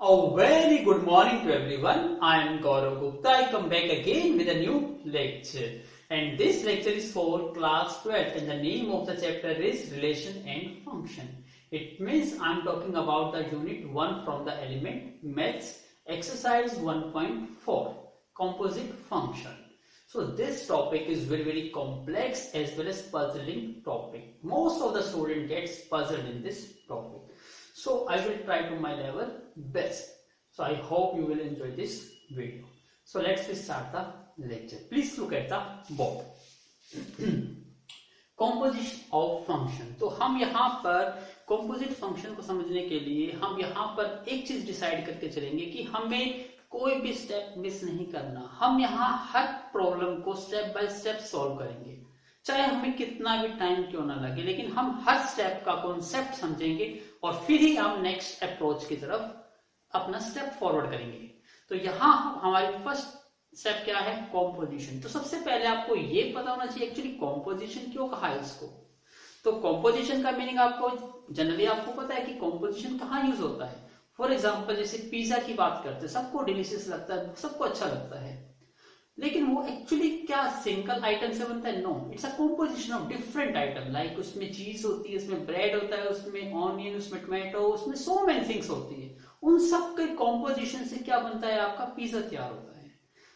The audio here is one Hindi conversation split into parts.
A very good morning to everyone. I am Gaurav Gupta. I come back again with a new lecture. And this lecture is for class 12 and the name of the chapter is Relation and Function. It means I am talking about the unit 1 from the element maths exercise 1.4 composite function. So this topic is very complex as well as puzzling topic. Most of the student gets puzzled in this topic. So I will try to my level best. So I hope you will enjoy this video. So let's start the lecture. Please look at the board. Composition of function. तो हम यहाँ पर composite function को समझने के लिए हम यहाँ पर एक चीज डिसाइड करके चलेंगे कि हमें कोई भी स्टेप मिस नहीं करना. हम यहाँ हर प्रॉब्लम को स्टेप बाय स्टेप सॉल्व करेंगे, चाहे हमें कितना भी टाइम क्यों ना लगे, लेकिन हम हर स्टेप का कॉन्सेप्ट समझेंगे और फिर ही हम नेक्स्ट अप्रोच की तरफ अपना स्टेप फॉरवर्ड करेंगे. तो यहाँ हमारी फर्स्ट स्टेप क्या है? कॉम्पोजिशन. तो सबसे पहले आपको ये पता होना चाहिए एक्चुअली कॉम्पोजिशन क्यों कहा है इसको. तो कॉम्पोजिशन का मीनिंग आपको जनरली आपको पता है कि कॉम्पोजिशन कहाँ यूज होता है. फॉर एग्जाम्पल जैसे पिज्जा की बात करते हैं, सबको डिलीशियस लगता है, सबको अच्छा लगता है, लेकिन वो एक्चुअली क्या सिंगल आइटम से बनता है? No, it's a composition of different item. Like उसमें चीज होती है, उसमें ब्रेड होता है, उसमें ऑनियन, उसमें टोमेटो, उसमें सो मेनी थिंग्स होती है. उन सब के कॉम्पोजिशन से क्या बनता है? आपका पिज्जा तैयार होता है.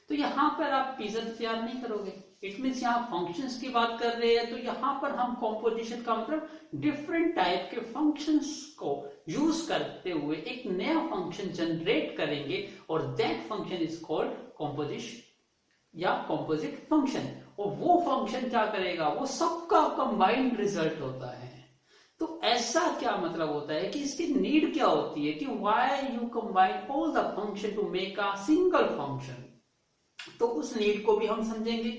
तो यहाँ पर आप पिज्जा तैयार नहीं करोगे. इट मीन्स यहाँ फंक्शंस की बात कर रहे हैं, तो यहाँ पर हम कॉम्पोजिशन का मतलब डिफरेंट टाइप के फंक्शंस को यूज करते हुए एक नया फंक्शन जनरेट करेंगे और that function is called composition या कॉम्पोजिट फंक्शन. और वो फंक्शन क्या करेगा? वो सबका कंबाइंड रिजल्ट होता है. तो ऐसा क्या मतलब होता है कि इसकी नीड क्या होती है कि why you combine all the function to make a single function. तो उस नीड को भी हम समझेंगे.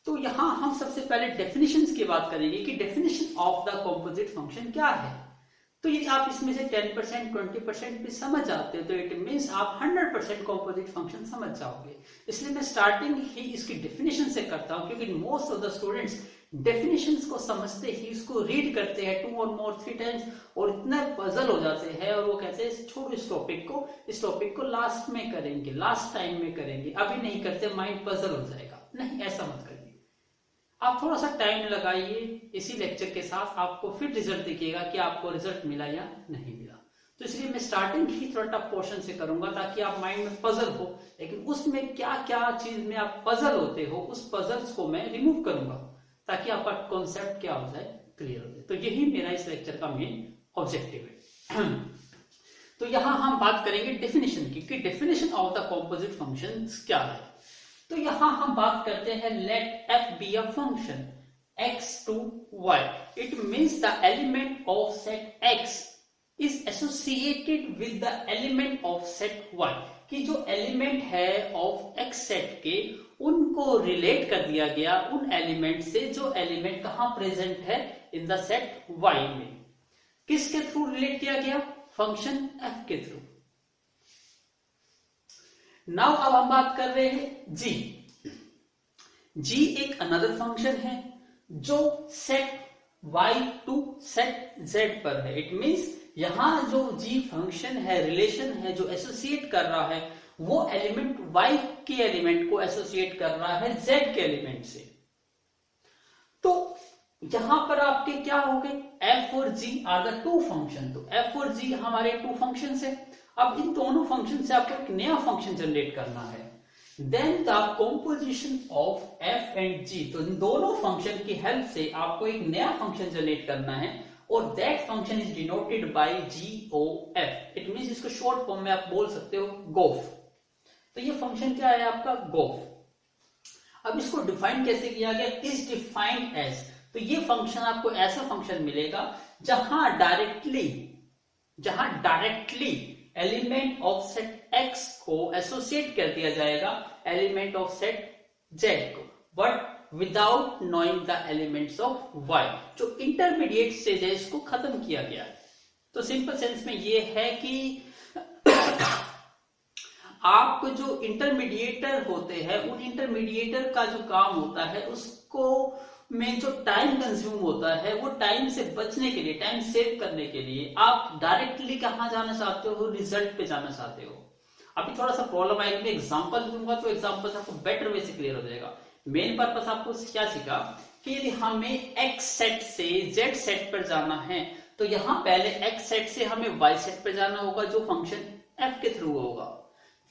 तो यहां हम सबसे पहले डेफिनेशंस की बात करेंगे कि definition of the composite function क्या है. तो यदि आप इसमें से 10% 20% भी समझ जाते हो तो इट मीन्स आप 100% कॉम्पोजिट फंक्शन समझ जाओगे. इसलिए मैं स्टार्टिंग ही इसकी डेफिनेशन से करता हूं, क्योंकि most of the students definitions को समझते ही इसको रीड करते हैं 2 और मोर 3 टाइम्स और इतना पजल हो जाते हैं और वो कहते हैं छोड़ो इस टॉपिक को लास्ट में करेंगे, लास्ट टाइम में करेंगे, अभी नहीं करते, माइंड पजल हो जाएगा. नहीं, ऐसा मत करिए. आप थोड़ा सा टाइम लगाइए, इसी लेक्चर के साथ आपको फिर रिजल्ट दिखेगा कि आपको रिजल्ट मिला या नहीं मिला. तो इसलिए मैं स्टार्टिंग ही थोड़ा टफ पोर्शन से करूंगा ताकि आप माइंड में पजल हो, लेकिन उसमें क्या क्या चीज में आप पजल होते हो उस पजल्स को मैं रिमूव करूंगा ताकि आपका कॉन्सेप्ट क्या हो जाए, क्लियर हो जाए. तो यही मेरा इस लेक्चर का मेन ऑब्जेक्टिव है. तो यहां हम बात करेंगे डेफिनेशन की कि definition of the composite functions क्या है. तो यहां हम बात करते हैं let f be a function x to y. It means the element of set x is associated with the element of set y. कि जो एलिमेंट है ऑफ x सेट के उनको रिलेट कर दिया गया उन एलिमेंट से जो एलिमेंट कहां प्रेजेंट है इन द सेट y में. किसके थ्रू रिलेट किया गया? फंक्शन f के थ्रू. नाउ अब हम बात कर रहे हैं g. g एक अनदर फंक्शन है जो set y to set z पर है. इट मींस यहां जो g फंक्शन है, रिलेशन है जो एसोसिएट कर रहा है, वो एलिमेंट y के एलिमेंट को एसोसिएट कर रहा है z के एलिमेंट से. तो यहां पर आपके क्या हो गए? f और g आर द 2 फंक्शन. तो f और g हमारे 2 फंक्शन है. अब इन दोनों फंक्शन से आपको एक नया फंक्शन जनरेट करना है. Then the composition of f and g. तो इन दोनों फंक्शन की हेल्प से आपको एक नया फंक्शन जनरेट करना है और that function is denoted by GOF. It means इसको शॉर्ट फॉर्म में आप बोल सकते हो गोफ. तो ये फंक्शन क्या है आपका? गोफ. अब इसको डिफाइन कैसे किया गया? Is defined as. तो ये फंक्शन आपको ऐसा फंक्शन मिलेगा जहां directly element of set x को एसोसिएट कर दिया जाएगा एलिमेंट ऑफ सेट z को, but without knowing the elements of y. जो इंटरमीडिएट स्टेज है इसको खत्म किया गया है. तो सिंपल सेंस में ये है कि आप जो इंटरमीडिएटर होते हैं उन इंटरमीडिएटर का जो काम होता है उसको में जो टाइम कंज्यूम होता है वो टाइम से बचने के लिए, टाइम सेव करने के लिए आप डायरेक्टली कहाँ जाना चाहते हो, रिजल्ट पे जाना चाहते हो। अभी थोड़ा सा प्रॉब्लम आएगी, मैं एग्जांपल दूंगा तो एग्जांपल से आपको बेटर वे से क्लियर हो जाएगा। मेन पर्पस आपको क्या सीखा कि यदि हमें एक्स सेट से जेड सेट पर जाना है तो यहाँ पहले एक्स सेट से हमें वाई सेट पर जाना होगा जो फंक्शन एफ के थ्रू होगा,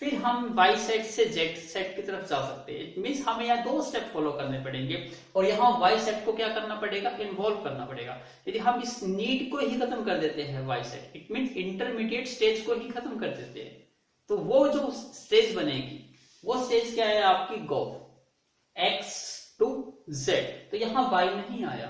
फिर हम वाई सेट से जेड सेट की तरफ जा सकते हैं। इट मींस हमें यहाँ 2 स्टेप फॉलो करने पड़ेंगे और यहाँ वाई सेट को क्या करना पड़ेगा, इन्वॉल्व करना पड़ेगा। यदि हम इस नीड को ही खत्म कर देते हैं y set, it means intermediate stage को ही खत्म कर देते हैं, तो वो जो स्टेज बनेगी वो स्टेज क्या है आपकी, गो एक्स टू जेड। तो यहाँ वाई नहीं आया,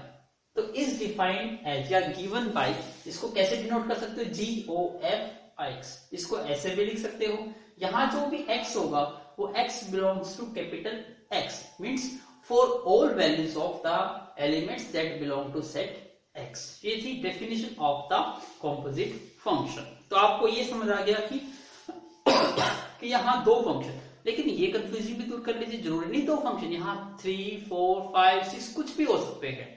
तो इज डिफाइंड एज या गिवन बाय, इसको कैसे डिनोट कर सकते हो, जी ओ एफ एक्स, इसको ऐसे भी लिख सकते हो। यहाँ जो भी x होगा वो x belongs to capital X, means for all values of the elements that belong to set X। ये थी definition of the composite function. तो आपको ये समझ आ गया कि यहाँ 2 फंक्शन, लेकिन ये कंफ्यूजन भी दूर कर लीजिए, जरूरी नहीं 2 फंक्शन, यहाँ 3, 4, 5, 6 कुछ भी हो सकते हैं,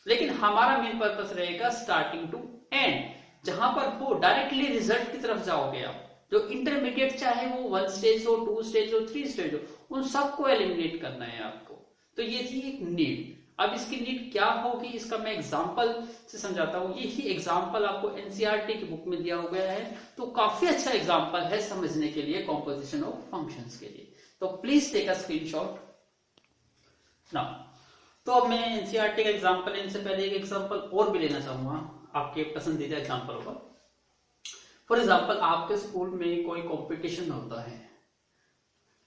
लेकिन हमारा मेन पर्पस रहेगा स्टार्टिंग टू एंड, जहां पर वो डायरेक्टली रिजल्ट की तरफ जाओगे आप। जो इंटरमीडिएट चाहे वो 1 स्टेज हो, 2 स्टेज हो, 3 स्टेज हो, उन सबको एलिमिनेट करना है आपको। तो ये थी एक नीड। अब इसकी नीड क्या होगी इसका मैं एग्जांपल से समझाता हूँ। यही एग्जांपल आपको एनसीईआरटी की बुक में दिया गया है, तो काफी अच्छा एग्जांपल है समझने के लिए कॉम्पोजिशन ऑफ फंक्शंस के लिए। तो please take a screenshot now. तो अब मैं एनसीईआरटी का एग्जांपल, इनसे पहले एक एग्जांपल और भी लेना चाहूंगा, आपके पसंदीदा एग्जांपल होगा। फॉर एग्जाम्पल आपके स्कूल में कोई कंपटीशन होता है,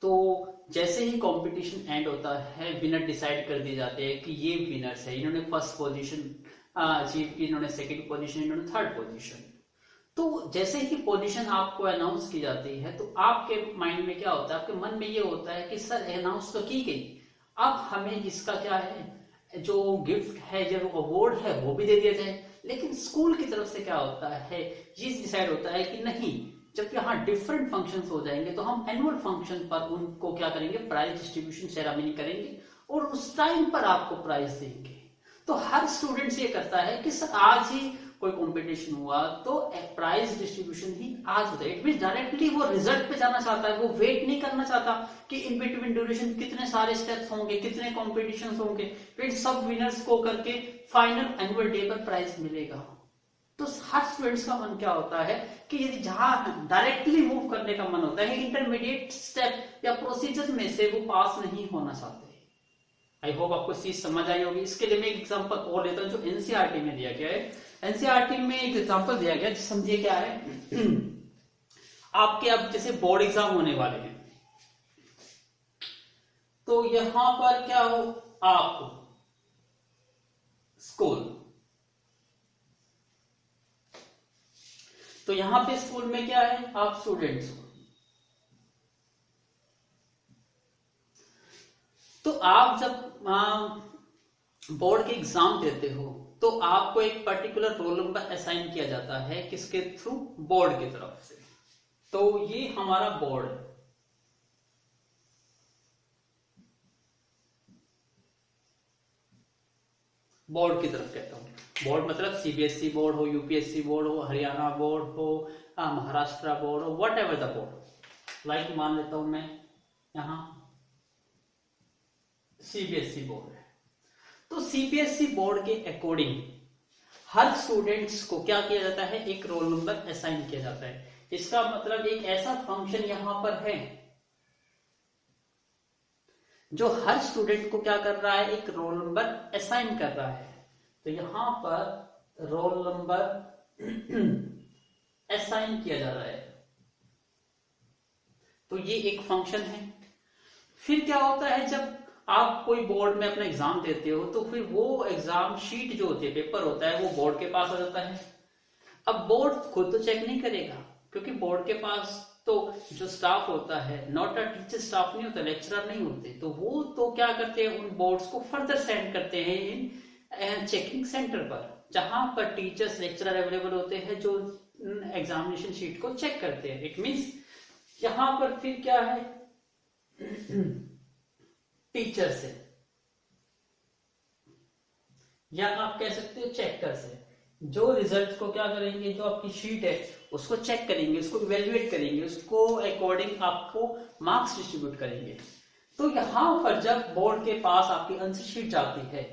तो जैसे ही कंपटीशन एंड होता है विनर डिसाइड कर दिए जाते हैं कि ये विनर्स है, इन्होंने फर्स्ट पोजीशन अचीव की, इन्होंने सेकंड पोजीशन, इन्होंने थर्ड पोजीशन। तो जैसे ही पोजीशन आपको अनाउंस की जाती है तो आपके माइंड में क्या होता है, आपके मन में ये होता है कि सर अनाउंस तो की गई, अब हमें इसका क्या है, जो गिफ्ट है, जो अवार्ड है वो भी दे दिया जाए। लेकिन स्कूल की तरफ से क्या होता है, ये डिसाइड होता है कि नहीं, जब यहाँ डिफरेंट फंक्शंस हो जाएंगे तो हम एनुअल फंक्शन पर उनको क्या करेंगे, प्राइज डिस्ट्रीब्यूशन सेरेमनी करेंगे और उस टाइम पर आपको प्राइज देंगे। तो हर स्टूडेंट्स ये करता है कि सर आज ही कोई कंपटीशन हुआ तो प्राइज डिस्ट्रीब्यूशन ही आज होता है। इट मींस डायरेक्टली वो रिजल्ट पे जाना चाहता है, वो वेट नहीं करना चाहता कि इन बिटवीन ड्यूरेशन कितने सारे स्टेप्स होंगे, कितने कॉम्पिटिशन होंगे, फिर सब विनर्स को करके फाइनल एनुअल डे पर प्राइज मिलेगा। तो हर स्टूडेंट्स का मन क्या होता है कि यदि जहां डायरेक्टली मूव करने का मन होता है, इंटरमीडिएट स्टेप या प्रोसीजर में से वो पास नहीं होना चाहते। आई होप आपको चीज समझ आई होगी। इसके लिए मैं एक एग्जांपल और लेता हूं जो एनसीईआरटी में दिया गया है। एनसीईआरटी में एक एग्जांपल दिया गया, समझिए क्या है। आपके अब जैसे बोर्ड एग्जाम होने वाले हैं, तो यहां पर क्या हो, आप स्कूल, तो यहां पे स्कूल में क्या है, आप स्टूडेंट्स हो। तो आप जब बोर्ड के एग्जाम देते हो तो आपको एक पर्टिकुलर रोल नंबर असाइन किया जाता है, किसके थ्रू, बोर्ड की तरफ से। तो ये हमारा बोर्ड है, बोर्ड की तरफ कहता हूं। बोर्ड मतलब सीबीएसई बोर्ड हो, यूपीएससी बोर्ड हो, हरियाणा बोर्ड हो, महाराष्ट्र बोर्ड हो, what ever the board. Like मान लेता हूं मैं यहां सीबीएसई बोर्ड है। तो सीबीएसई बोर्ड के अकॉर्डिंग हर स्टूडेंट्स को क्या किया जाता है, एक रोल नंबर असाइन किया जाता है। इसका मतलब एक ऐसा फंक्शन यहां पर है जो हर स्टूडेंट को क्या कर रहा है, एक रोल नंबर असाइन कर रहा है। तो यहां पर रोल नंबर असाइन किया जा रहा है, तो ये एक फंक्शन है। फिर क्या होता है, जब आप कोई बोर्ड में अपना एग्जाम देते हो तो फिर वो एग्जाम शीट जो होती है, पेपर होता है, वो बोर्ड के पास आ जाता है। अब बोर्ड खुद तो चेक नहीं करेगा, क्योंकि बोर्ड के पास तो जो स्टाफ होता है, नॉट अ टीचर स्टाफ नहीं होता, लेक्चरर नहीं होते, तो वो तो क्या करते हैं, उन बोर्ड्स को फर्दर सेंड करते हैं इन चेकिंग सेंटर पर, जहां पर टीचर्स लेक्चरर अवेलेबल होते हैं जो एग्जामिनेशन शीट को चेक करते हैं। इट मींस यहां पर फिर क्या है, टीचर से या आप कह सकते हो चेकर से। जो रिजल्ट को क्या करेंगे, जो आपकी शीट है उसको चेक करेंगे, उसको इवेल्युएट करेंगे, उसको अकॉर्डिंग आपको मार्क्स डिस्ट्रीब्यूट करेंगे। तो यहाँ पर जब बोर्ड के पास आपकी आंसर शीट जाती है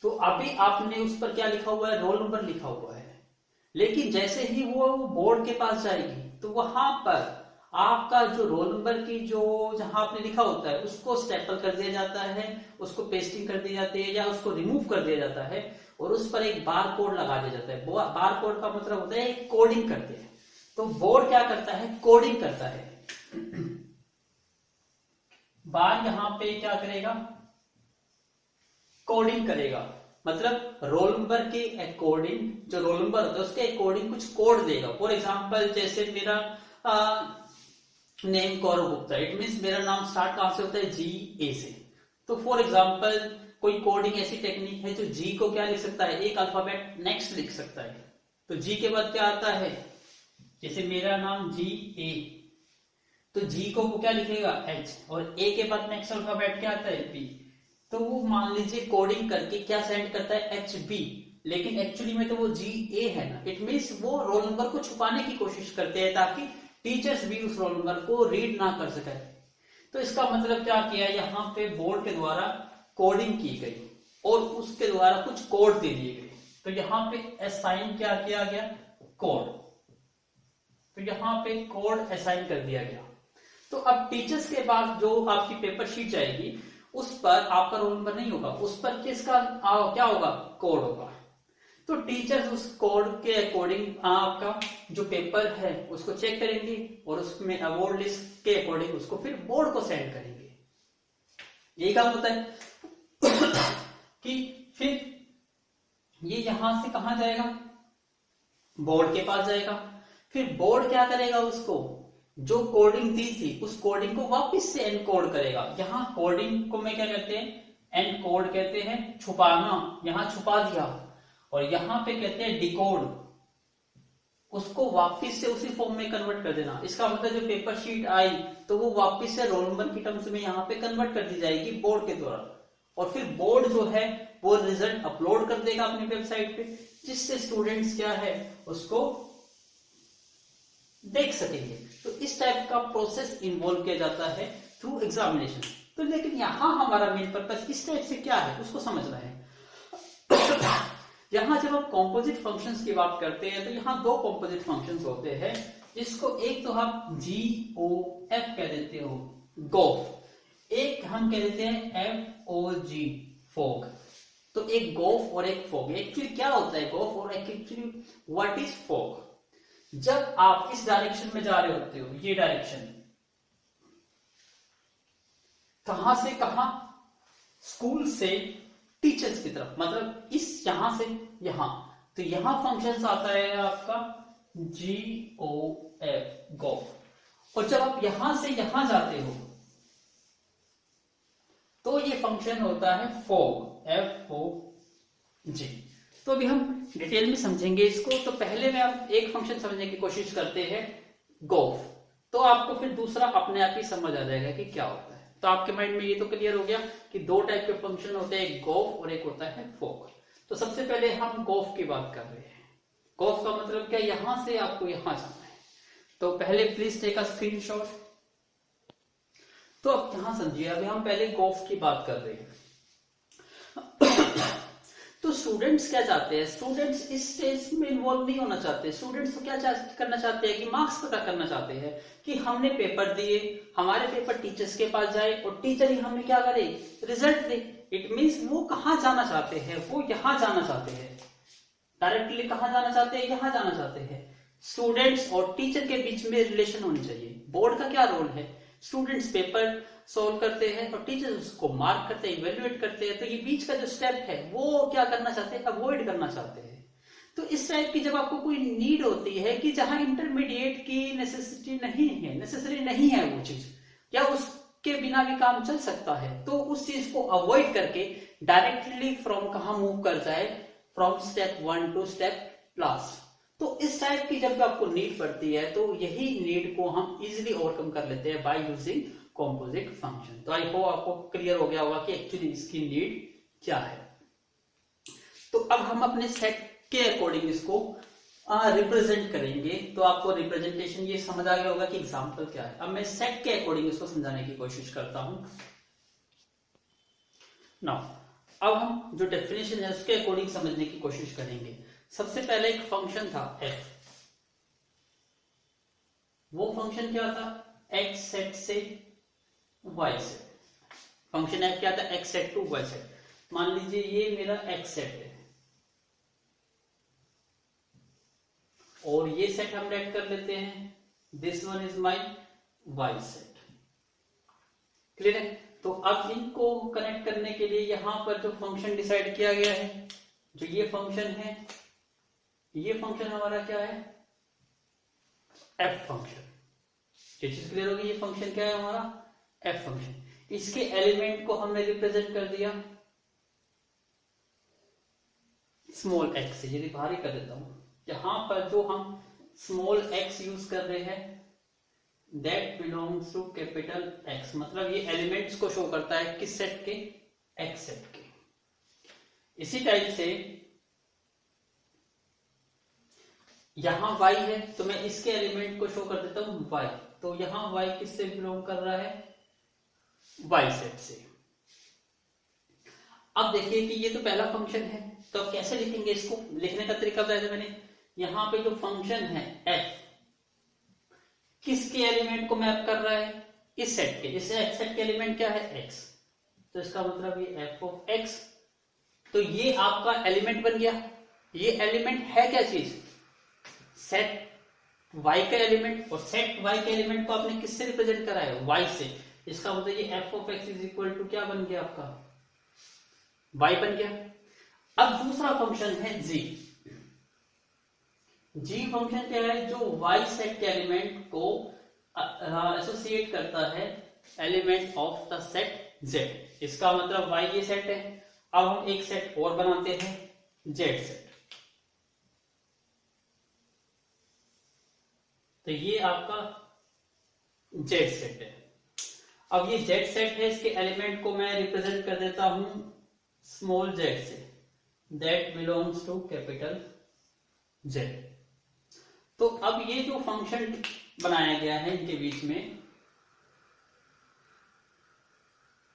तो अभी आपने उस पर क्या लिखा हुआ है, रोल नंबर लिखा हुआ है, लेकिन जैसे ही वो बोर्ड के पास जाएगी तो वहां पर आपका जो रोल नंबर की जो जहां आपने लिखा होता है उसको स्टेपल कर दिया जाता है, उसको पेस्टिंग कर दी जाती है या उसको रिमूव कर दिया जाता है और उस पर एक बार कोड लगा दिया जाता है। बार कोड का मतलब होता है कोडिंग करते हैं। तो बोर्ड क्या करता है, कोडिंग करता है। बार यहां पे क्या करेगा, कोडिंग करेगा, मतलब रोल नंबर के अकॉर्डिंग, जो रोल नंबर होता है उसके अकॉर्डिंग कुछ कोड देगा। फॉर एग्जांपल जैसे मेरा name Gaurav Gupta, it means मेरा नाम स्टार्ट कहां से होता है, GA से। तो फॉर एग्जांपल कोई कोडिंग ऐसी टेक्निक है जो G को क्या लिख सकता है, एक अल्फाबेट नेक्स्ट लिख सकता है। तो G के बाद क्या आता है, जैसे मेरा नाम GA, तो G को वो क्या लिखेगा, H, और A के बाद नेक्स्ट अल्फाबेट क्या आता है, B। तो वो मान लीजिए कोडिंग करके क्या सेंड करता है, HB, लेकिन एक्चुअली में तो वो GA है ना। इट मीन्स वो रोल नंबर को छुपाने की कोशिश करते हैं ताकि टीचर्स भी उस रोल नंबर को रीड ना कर सके। तो इसका मतलब क्या किया, यहाँ पे बोर्ड के द्वारा कोडिंग की गई और उसके द्वारा कुछ कोड दे दिए गए। तो यहाँ पे असाइन क्या किया गया, कोड। तो यहाँ पे कोड असाइन कर दिया गया। तो अब टीचर्स के पास जो आपकी पेपर शीट जाएगी उस पर आपका रोल नंबर नहीं होगा, उस पर किसका क्या होगा, कोड होगा। तो टीचर्स उस कोड के अकॉर्डिंग आपका जो पेपर है उसको चेक करेंगे और उसमें अवार्ड लिस्ट के अकॉर्डिंग उसको फिर बोर्ड को सेंड करेंगे। यही काम होता है कि फिर ये यहां से कहां जाएगा, बोर्ड के पास जाएगा। फिर बोर्ड क्या करेगा, उसको जो कोडिंग दी थी उस कोडिंग को वापस से एनकोड करेगा। यहाँ कोडिंग को मैं क्या कहते हैं, एनकोड कहते हैं, छुपाना, यहां छुपा दिया। और यहां पे कहते हैं डिकोड, उसको वापस से उसी फॉर्म में कन्वर्ट कर देना। इसका मतलब जो पेपर शीट आई तो वो वापस से रोल नंबर की टर्म्स में यहाँ पे कन्वर्ट कर दी जाएगी बोर्ड के द्वारा, और फिर बोर्ड जो है वो रिजल्ट अपलोड कर देगा अपनी वेबसाइट पे, जिससे स्टूडेंट्स क्या है उसको देख सकेंगे। तो इस टाइप का प्रोसेस इन्वॉल्व किया जाता है थ्रू एग्जामिनेशन। तो लेकिन यहां हमारा मेन पर्पस इस टाइप से क्या है उसको समझना है। यहां जब आप कॉम्पोजिट फंक्शंस की बात करते हैं तो यहां दो कॉम्पोजिट फंक्शंस होते हैं, जिसको एक तो आप GOF कह देते हो, गोफ, एक हम कह देते हैं FOG, फोग। तो एक गोफ और एक फोग, एक्चुअली क्या होता है गोफ और एक्चुअली व्हाट इज फोग। जब आप इस डायरेक्शन में जा रहे होते हो, ये डायरेक्शन कहां से कहां, स्कूल से टीचर्स की तरफ, मतलब इस यहां से यहां, तो यहां फंक्शन आता है आपका GOF, गोफ। और जब आप यहां से यहां जाते हो तो ये फंक्शन होता है फोग, FOG। तो अभी हम डिटेल में समझेंगे इसको। तो पहले में हम एक फंक्शन समझने की कोशिश करते हैं, गोफ, तो आपको फिर दूसरा अपने आप ही समझ आ जाएगा कि क्या होता है। तो आपके माइंड में ये तो क्लियर हो गया कि दो टाइप के फंक्शन होते हैं, एक गोफ और एक होता है फोग। तो सबसे पहले हम गोफ की बात कर रहे हैं। गोफ का मतलब क्या, यहां से आपको यहां जाना है। तो पहले प्लीज टेक अ स्क्रीनशॉट। तो अब यहां समझिए, अभी हम पहले गोफ की बात कर रहे हैं। तो स्टूडेंट्स क्या चाहते हैं, स्टूडेंट्स इस स्टेज में इन्वॉल्व नहीं होना चाहते। स्टूडेंट्स तो क्या करना चाहते हैं कि मार्क्स पता करना चाहते हैं कि हमने पेपर दिए, हमारे पेपर टीचर्स के पास जाए और टीचर ही हमें क्या करे, रिजल्ट दे। इट मींस वो कहां जाना चाहते हैं, वो यहां जाना चाहते हैं, डायरेक्टली कहां जाना चाहते हैं, यहां जाना चाहते हैं। स्टूडेंट्स और टीचर के बीच में रिलेशन होनी चाहिए। बोर्ड का क्या रोल है, स्टूडेंट्स पेपर सॉल्व करते हैं और टीचर्स उसको मार्क करते हैं, इवेल्युएट करते हैं। तो ये बीच का जो स्टेप है वो क्या करना चाहते हैं, अवॉइड करना चाहते हैं। तो इस टाइप की जब आपको कोई नीड होती है कि जहां इंटरमीडिएट की नेसेसिटी नहीं है, नेसेसरी नहीं है वो चीज, या उसके बिना भी काम चल सकता है, तो उस चीज को अवॉइड करके डायरेक्टली फ्रॉम कहां मूव कर जाए, from step 1 to step last. तो इस टाइप की जब आपको नीड पड़ती है तो यही नीड को हम इजिली ओवरकम कर लेते हैं बाय यूजिंग कॉम्पोजिट फंक्शन। तो आई होप आपको क्लियर हो गया होगा कि एक्चुअली इसकी नीड क्या है। तो अब हम अपने सेट के अकॉर्डिंग इसको रिप्रेजेंट करेंगे। तो आपको रिप्रेजेंटेशन ये समझ आ गया होगा कि एग्जाम्पल क्या है। अब मैं सेट के अकॉर्डिंग इसको समझाने की कोशिश करता हूं। नाउ अब हम जो डेफिनेशन है उसके अकॉर्डिंग समझने की कोशिश करेंगे। सबसे पहले एक फंक्शन था f, वो फंक्शन क्या था, x सेट से y सेट। फंक्शन f क्या था, x set to y set. मान लीजिए ये मेरा x सेट है और ये सेट हम रेड कर लेते हैं, this one is my y set. Clear है। तो अब इनको कनेक्ट करने के लिए यहां पर जो फंक्शन डिसाइड किया गया है, जो ये फंक्शन है, ये फंक्शन हमारा क्या है, f फंक्शन। ये चीज क्लियर होगी, ये फंक्शन क्या है हमारा, f फंक्शन। इसके एलिमेंट को हमने रिप्रेजेंट कर दिया स्मॉल x से। यदि बाहर ही कर देता हूं, यहां पर जो हम स्मॉल x यूज कर रहे हैं, that belongs to capital X, मतलब ये एलिमेंट्स को शो करता है किस सेट के, X सेट के। इसी टाइप से यहां y है तो मैं इसके एलिमेंट को शो कर देता हूं y, तो यहां y किससे बिलोंग कर रहा है, y सेट से। अब देखिए कि ये तो पहला फंक्शन है, तो कैसे लिखेंगे इसको, लिखने का तरीका बताया था मैंने। यहां पे जो फंक्शन है f किसके एलिमेंट को मैप कर रहा है, इस सेट के। इस सेट के एलिमेंट क्या है, x, तो इसका मतलब ये f ऑफ x। तो ये आपका एलिमेंट बन गया। ये एलिमेंट है क्या चीज, सेट y का एलिमेंट, और सेट y के एलिमेंट को आपने किससे रिप्रेजेंट करा है, y से। इसका मतलब ये f of x is equal to क्या बन गया आपका, y बन गया। अब दूसरा फंक्शन है g। g फंक्शन क्या है, जो y सेट के एलिमेंट को एसोसिएट करता है element of the set z। इसका मतलब y ये सेट है। अब हम एक सेट और बनाते हैं, z सेट। तो ये आपका z सेट है। अब ये z सेट है, इसके एलिमेंट को मैं रिप्रेजेंट कर देता हूं स्मॉल z से, that belongs to capital z। तो अब ये जो फंक्शन बनाया गया है इनके बीच में,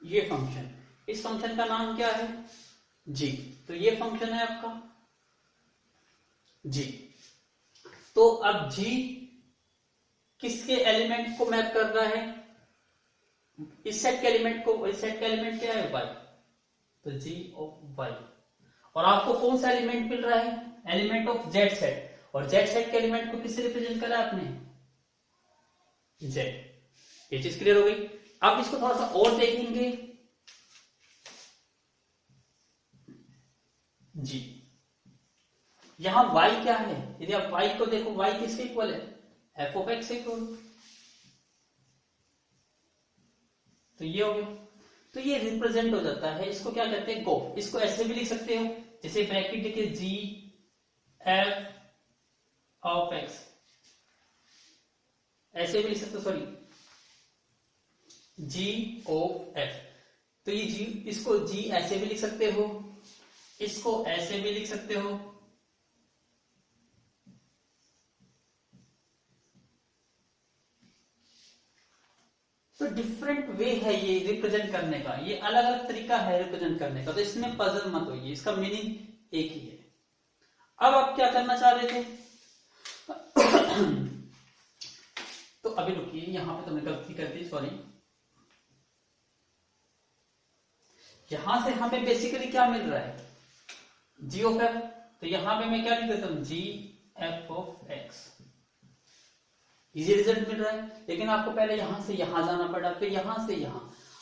ये फंक्शन, इस फंक्शन का नाम क्या है, g। तो ये फंक्शन है आपका g। तो अब g किसके एलिमेंट को मैप कर रहा है, इस सेट के एलिमेंट को। इस सेट का एलिमेंट क्या है, y, तो g ऑफ y। और आपको कौन सा एलिमेंट मिल रहा है, एलिमेंट ऑफ z सेट। और z सेट के एलिमेंट को किससे रिप्रेजेंट करा आपने, z। ये चीज क्लियर हो गई। अब इसको थोड़ा सा और देखेंगे, जी यहां y क्या है, यदि आप y को देखो, y किसके इक्वल है, f ऑफ x इक्वल। तो ये हो गया। तो ये रिप्रेजेंट हो जाता है, इसको क्या कहते हैं, गोफ। इसको ऐसे भी लिख सकते हो, जैसे ब्रैकेट देखिए g f ऑफ x, ऐसे भी लिख सकते हो, सॉरी g ऑफ f। तो ये g, इसको g ऐसे भी लिख सकते हो, इसको ऐसे भी लिख सकते हो। तो डिफरेंट वे है ये रिप्रेजेंट करने का, ये अलग अलग तरीका है रिप्रेजेंट करने का। तो इसमें पजल मत होइए, इसका मीनिंग एक ही है। अब आप क्या करना चाह रहे थे तो अभी रुकिए, यहां पे तो मैं गलती कर दी, सॉरी। यहां से हमें बेसिकली क्या मिल रहा है, g ऑफ f। तो यहां पे मैं क्या लिख देता हूं, g f of x। Easy result मिल रहा है। लेकिन आपको पहले यहां से यहां जाना पड़ा, फिर यहां से यहां।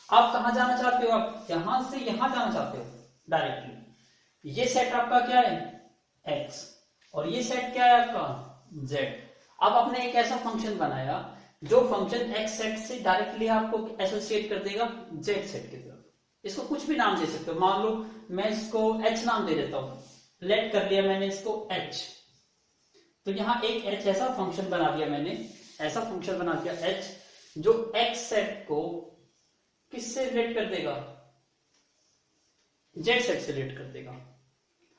आप कहां जाना चाहते हो, आप यहां से यहां जाना चाहते हो डायरेक्टली। ये सेट आपका क्या है, x, और ये सेट क्या है आपका, z। अब आपने एक ऐसा फंक्शन बनाया जो फंक्शन x सेट से डायरेक्टली आपको एसोसिएट कर देगा z सेट की तरफ। इसको कुछ भी नाम दे सकते हो, मान लो मैं इसको h नाम दे देता हूं, लेट कर लिया मैंने इसको h। तो यहां एक h ऐसा फंक्शन बना दिया मैंने, ऐसा फंक्शन बना दिया h, जो x सेट को किससे रिलेट कर देगा, z सेट से रिलेट कर देगा।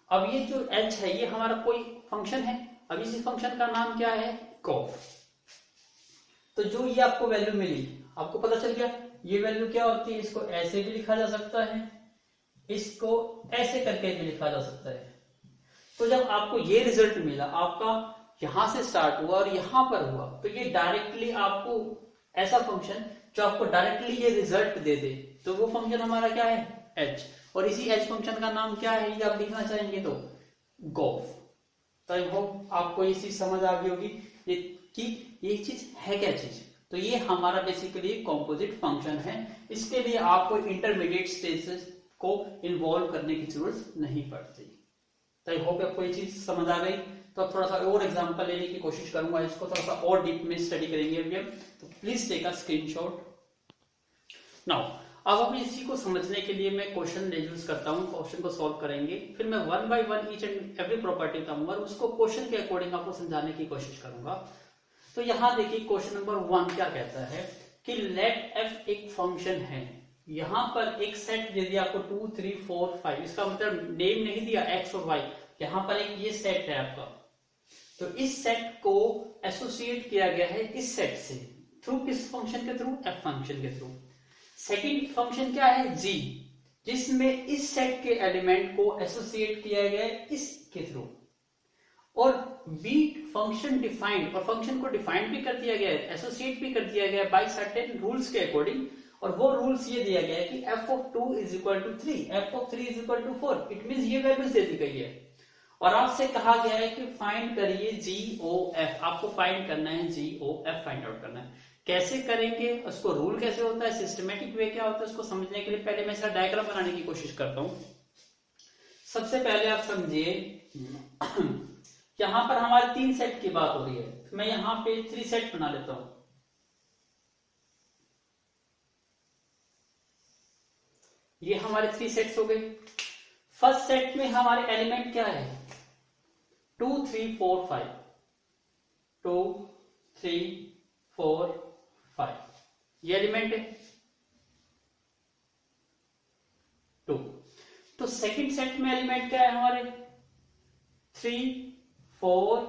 अब ये जो h है ये हमारा कोई फंक्शन है। अब इसी फंक्शन का नाम क्या है, कॉफ। तो जो ये आपको वैल्यू मिली, आपको पता चल गया ये वैल्यू क्या होती है। इसको ऐसे भी लिखा जा सकता है, इसको ऐसे करके भी लिखा जा सकता है। तो जब आपको ये रिजल्ट मिला, आपका यहां से स्टार्ट हुआ और यहां पर हुआ, तो ये डायरेक्टली आपको ऐसा फंक्शन जो आपको डायरेक्टली ये रिजल्ट दे दे, तो वो फंक्शन हमारा क्या है, h। और इसी h फंक्शन का नाम क्या है, ये आप लिखना चाहेंगे तो गॉफ। तो आई होप आपको ये चीज समझ आ गई होगी कि ये चीज है क्या चीज। तो ये हमारा बेसिकली कॉम्पोजिट फंक्शन है। इसके लिए आपको इंटरमीडिएट स्टेजेस को इन्वॉल्व करने की जरूरत नहीं पड़ती। तो आई होप आपको ये चीज समझ आ गई। तो अब थोड़ा सा और एग्जांपल लेने की कोशिश करूंगा, इसको थोड़ा सा और डीप में स्टडी करेंगे अभी हम। तो please take a screenshot now. अब हम इसी को समझने के लिए मैं क्वेश्चन यूज करता हूँ, क्वेश्चन को सॉल्व करेंगे, फिर मैं one by one each and every property बताऊंगा, उसको क्वेश्चन के अकॉर्डिंग आपको समझाने की कोशिश करूंगा। तो यहाँ देखिए क्वेश्चन नंबर 1 क्या कहता है कि लेट f एक फंक्शन है। यहाँ पर एक सेट दे दिया आपको 2 3 4 5, इसका मतलब नेम नहीं दिया x और y, यहाँ पर एक ये सेट है आपका। तो इस सेट को एसोसिएट किया गया है इस सेट से, थ्रू किस फंक्शन के थ्रू, f फंक्शन के थ्रू। सेकेंड फंक्शन क्या है, g, जिसमें इस सेट के एलिमेंट को एसोसिएट किया गया है इसके थ्रू। और बी फंक्शन डिफाइंड, और फंक्शन को डिफाइंड भी कर दिया गया है, एसोसिएट भी कर दिया गया है बाय सर्टेन रूल्स के अकॉर्डिंग। और वो रूल्स ये दिया गया है कि f of 2 is equal to 3, f of 3 is equal to 4। It means ये वैल्यूज दे दी गई है और आपसे कहा गया है कि फाइंड करिए GOF। आपको फाइंड करना है GOF, फाइंड आउट करना है। कैसे करेंगे, उसको रूल कैसे होता है, सिस्टमेटिक वे क्या होता है, उसको समझने के लिए पहले मैं इसका डायग्राम बनाने की कोशिश करता हूं। सबसे पहले आप समझिए यहां पर हमारे 3 सेट की बात हो रही है, तो मैं यहां पे 3 सेट बना लेता हूं। ये हमारे 3 सेट्स हो गए। फर्स्ट सेट में हमारे एलिमेंट क्या है, 2 3 4 5, 2 3 4 5, ये एलिमेंट है 2। तो सेकंड सेट में एलिमेंट क्या है हमारे, 3 4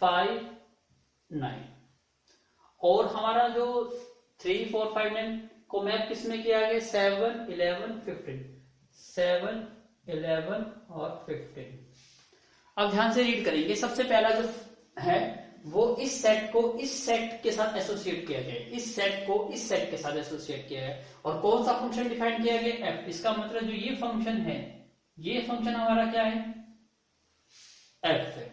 5 9। और हमारा जो 3 4 5 9 को मैप किसमें किया गया, 7 11 15, 7 11 और 15। अब ध्यान से रीड करेंगे। सबसे पहला जो है वो इस सेट को इस सेट के साथ एसोसिएट किया गया है, इस सेट को इस सेट के साथ एसोसिएट किया है। और कौन सा फंक्शन डिफाइन किया गया, f। इसका मतलब जो ये फंक्शन है, ये फंक्शन हमारा क्या है, f है।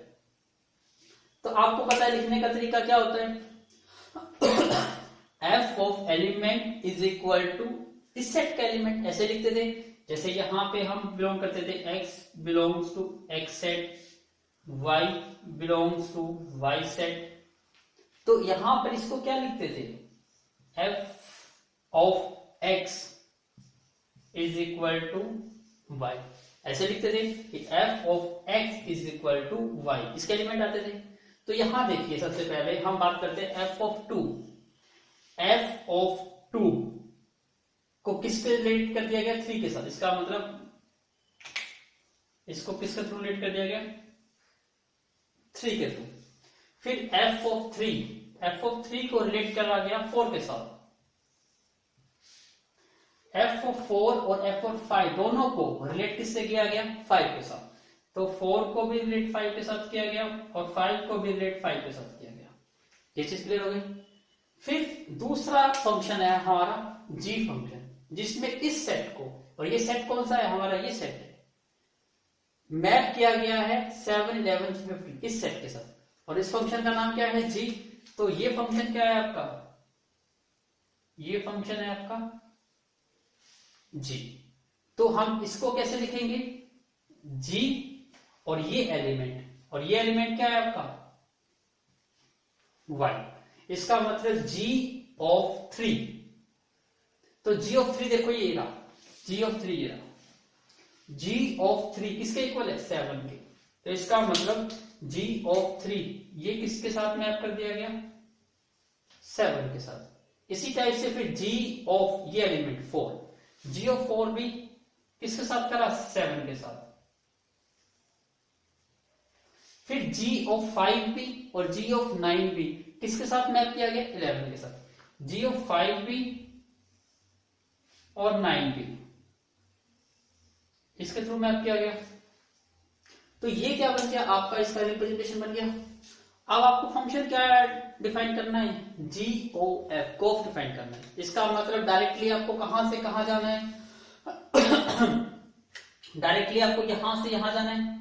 तो आपको पता है लिखने का तरीका क्या होता है f of element is equal to इस सेट का एलिमेंट, ऐसे लिखते थे। जैसे यहां पे हम बिलोंग करते थे x belongs to x set, y belongs to y set. तो यहां पर इसको क्या लिखते थे, f of x is equal to y, ऐसे लिखते थे कि f of x is equal to y, इसके एलिमेंट आते थे। तो यहां देखिए सबसे पहले हम बात करते हैं f ऑफ 2। f ऑफ 2 को किसके रिलेट कर दिया गया, 3 के साथ। इसका मतलब इसको किसके थ्रू रिलेट कर दिया गया, 3 के थ्रू। फिर f ऑफ 3 को रिलेट करा गया 4 के साथ। f ऑफ 4 और f ऑफ 5 दोनों को रिलेट किससे किया गया, 5 के साथ। तो 4 को भी रिलेट 5 के साथ किया गया और 5 को भी रिलेट 5 के साथ किया गया। ये चीज क्लियर हो गई। फिर दूसरा फंक्शन है हमारा g फंक्शन, जिसमें इस सेट को, और ये सेट कौन सा है हमारा, ये सेट है, मैप किया गया है 7 11 15 इस सेट के साथ। और इस फंक्शन का नाम क्या है, g। तो ये फंक्शन क्या है आपका, ये फंक्शन है आपका g। तो हम इसको कैसे लिखेंगे, g और ये एलिमेंट, और ये एलिमेंट क्या है आपका y। इसका मतलब g ऑफ 3। तो g ऑफ 3 देखो ये रहा, g ऑफ 3 ये रहा। g ऑफ 3 किसके इक्वल है, 7 के। तो इसका मतलब g ऑफ 3 ये किसके साथ मैप कर दिया गया, 7 के साथ। इसी टाइप से फिर g ऑफ ये एलिमेंट 4, g ऑफ 4 भी किसके साथ करा, 7 के साथ। फिर g ऑफ 5b और g ऑफ 9b किसके साथ मैप किया गया? 11 के साथ। g ऑफ 5b और 9b इसके थ्रू मैप किया गया। तो ये क्या बन गया आपका, इसका रिप्रेजेंटेशन बन गया। अब आपको फंक्शन क्या डिफाइन करना है? GOF, गोफ डिफाइन करना है। इसका मतलब डायरेक्टली आपको कहां से कहां जाना है? डायरेक्टली आपको यहां से यहां जाना है,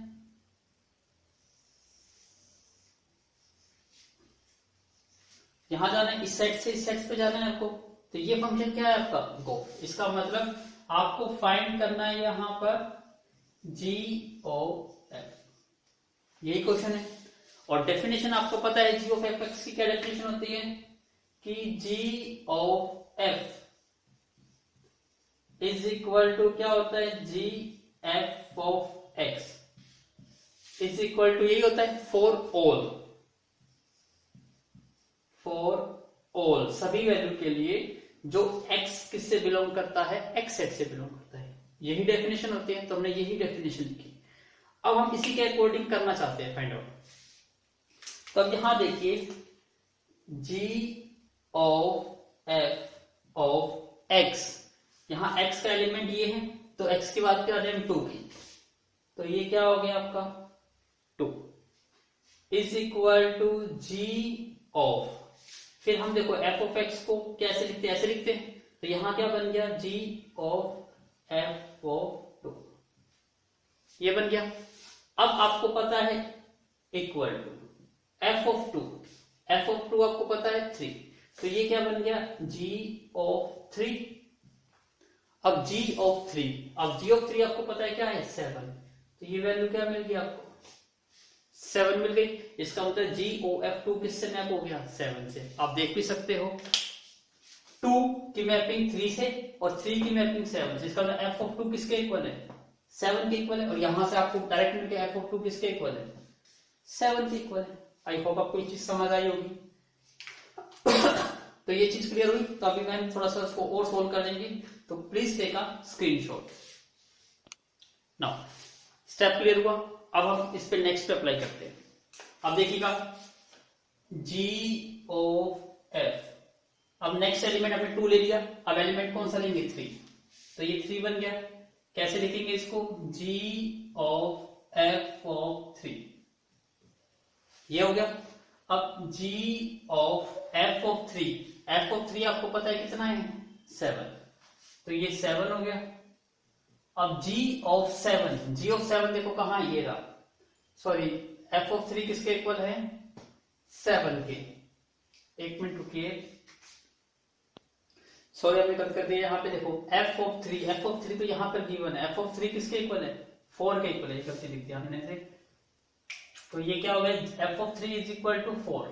यहां जाना है, इस सेट से इस सेट पे जाना है आपको। तो ये फंक्शन क्या है आपका? गोफ। इसका मतलब आपको फाइंड करना है यहां पर GOF, यही क्वेश्चन है। और डेफिनेशन आपको पता है g ऑफ f(x) की क्या डेफिनेशन होती है कि g of f is equal to क्या होता है? gf of x is equal to यही होता है फॉर ऑल, सभी वैल्यू के लिए जो x किससे बिलोंग करता है? x सेट से बिलोंग करता है। यही डेफिनेशन होती है। तो हमने यही डेफिनेशन लिखी। अब हम इसी के अकॉर्डिंग करना चाहते हैं फाइंड आउट। तो अब यहां देखिए g of f of x, यहां x का एलिमेंट ये है, तो x की बात कर रहे हैं हम 2 की, तो ये क्या हो गया आपका 2 is equal to g of, फिर हम देखो f ऑफ x को कैसे लिखते हैं? ऐसे लिखते हैं। तो यहां क्या बन गया? g ऑफ f ऑफ 2, ये बन गया। अब आपको पता है equal to f of 2, f of 2 आपको पता है 3, तो ये क्या बन गया? g of 3। अब g ऑफ 3, अब g ऑफ 3 आपको पता है क्या है? 7, तो ये वैल्यू क्या मिल गई आपको? 7 मिल गई। इसका मतलब g ऑफ f2 किससे मैप हो गया? 7 से। आप देख भी सकते हो 2 की मैपिंग 3 से और 3 की मैपिंग 7 से। इसका मतलब f ऑफ 2 किसके इक्वल है? 7 के इक्वल है। और यहां से आपको डायरेक्ट मिल गया f ऑफ 2 किसके इक्वल है? 7 के इक्वल है। आई होप आपको ये चीज समझ आई होगी। तो ये चीज क्लियर हुई। तो अभी मैं थोड़ा सा उसको और सोल्व कर देंगे, तो please take a screenshot. Now step clear हुआ। अब हम इस पे नेक्स्ट पे अप्लाई करते हैं। अब देखिएगा g ऑफ f, अब नेक्स्ट एलिमेंट हमने 2 ले लिया। अब एलिमेंट कौन सा लेंगे? 3, तो ये 3 बन गया। कैसे लिखेंगे इसको? g ऑफ f ऑफ 3, ये हो गया। अब g of f of 3, f of 3 आपको पता है कितना है? 7, तो ये 7 हो गया। अब g ऑफ 7, g ऑफ 7 देखो कहां है? ये रहा। सॉरी, f ऑफ 3 किसके इक्वल है? 7 के। एक मिनट रुकिए, सॉरी हमने गलत कर दिया। यहाँ पे देखो f ऑफ 3 तो यहाँ पर गिवन है। f ऑफ 3 किसके इक्वल है? 4 के इक्वल है। गलती लिख दिया हमने से। तो ये क्या हो गया? f of 3 is equal to 4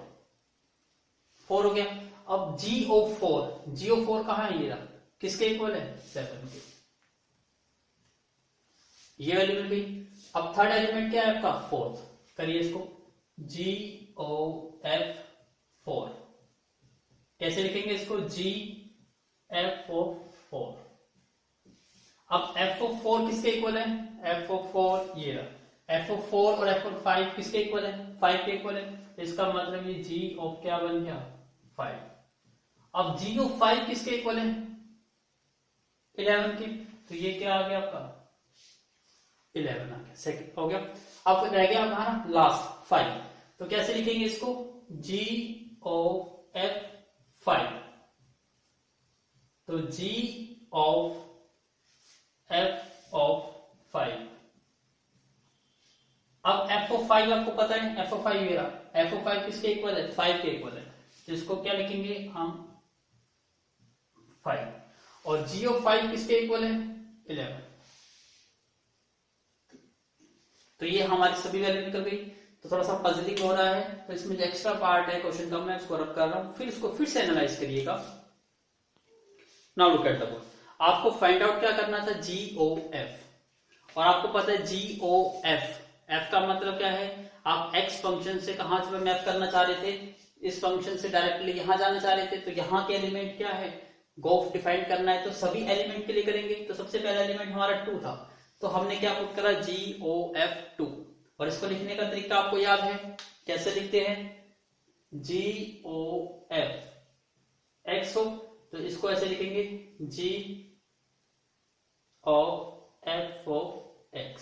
हो गया। अब g ऑफ 4 कहां है? ये रहा। किसके इक्वल है? 7 के। ये वैल्यू मिल गई। अब थर्ड एलिमेंट क्या है आपका? 4th। करिए इसको g ऑफ f4, कैसे लिखेंगे इसको? g f of 4। अब f ऑफ 4 किसके इक्वल है? f ऑफ 4 ये रहा। f ऑफ 4 और f ऑफ 5 किसके इक्वल है? 5 के इक्वल है। इसका मतलब ये g ऑफ क्या बन गया? 5। अब g ऑफ 5 किसके इक्वल है? 11 के। तो ये क्या आ गया आपका? 11 आ गया। सेकंड हो गया। अब रह गया हमारा लास्ट 5, तो कैसे लिखेंगे इसको? g ऑफ f5, तो g ऑफ f ऑफ 5। अब f ऑफ 5 आपको पता है, f ऑफ 5 ये रहा। f ऑफ 5 किसके इक्वल है? 5 के इक्वल है। तो इसको क्या लिखेंगे हम? 5। और g ऑफ 5 किसके इक्वल है? 11। तो ये हमारी सभी वैल्यू निकल गई। तो थोड़ा सा पजलिंग हो रहा है, तो इसमें जो एक्स्ट्रा पार्ट है क्वेश्चन का मैं उसको रब कर रहा हूं। फिर इसको फिर से एनालाइज करिएगा। Now look at the board. आपको फाइंड आउट क्या करना था? g o f। और आपको पता है g o f, f का मतलब क्या है? आप x फंक्शन से कहां से मैप करना चाह रहे थे? इस फंक्शन से डायरेक्टली यहां जाना चाह रहे थे। तो यहां के एलिमेंट क्या है? गोफ डिफाइन करना है। तो सभी एलिमेंट के लिए करेंगे। तो सबसे पहला एलिमेंट हमारा 2 था, तो हमने क्या पुट करा? g o f 2। और इसको लिखने का तरीका आपको याद है, कैसे लिखते हैं, GOF x हो तो इसको ऐसे लिखेंगे GOF ऑफ x।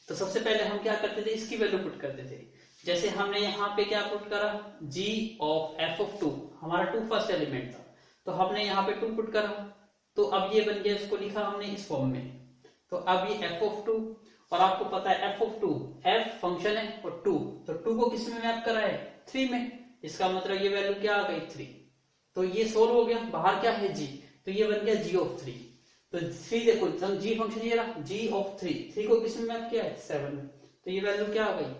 तो सबसे पहले हम क्या करते थे, इसकी वैल्यू पुट करते थे। जैसे हमने यहाँ पे क्या पुट करा, G ऑफ f ऑफ 2, हमारा 2 फर्स्ट एलिमेंट था, तो हमने यहाँ पे 2 पुट करा, तो अब ये बन गया, इसको लिखा हमने इस फॉर्म में। तो अब ये f ऑफ 2, और आपको पता है f ऑफ 2, f फंक्शन है और 2, तो 2 को किस में मैप करा है, 3 में। इसका मतलब ये वैल्यू क्या आ गई, 3। तो ये सोल्व हो गया, बाहर क्या है g, तो ये बन गया g ऑफ 3। तो 3 देखो, g फंक्शन ये रहा, g ऑफ 3 को किस में मैप किया है, 7 में, तो ये वैल्यू क्या आ गई,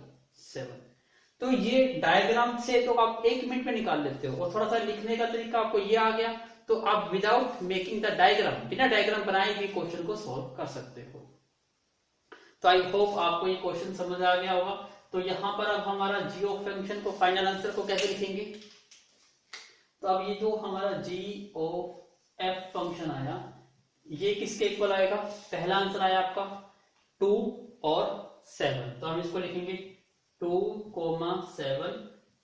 7। तो ये डायग्राम से तो आप 1 मिनट में निकाल लेते हो, और थोड़ा सा लिखने का तरीका आपको ये आ गया, तो आप विदाउट मेकिंग द डायग्राम, बिना डायग्राम बनाए भी क्वेश्चन को सॉल्व कर सकते हो। तो आई होप आपको ये क्वेश्चन समझ आ गया होगा। तो यहां पर अब हमारा g ऑफ फंक्शन को, फाइनल आंसर को कैसे लिखेंगे, तो अब ये जो हमारा g ऑफ f फंक्शन आया, ये किसके इक्वल आएगा, पहला आंसर आया आपका 2 और 7, तो हम इसको लिखेंगे 2,7।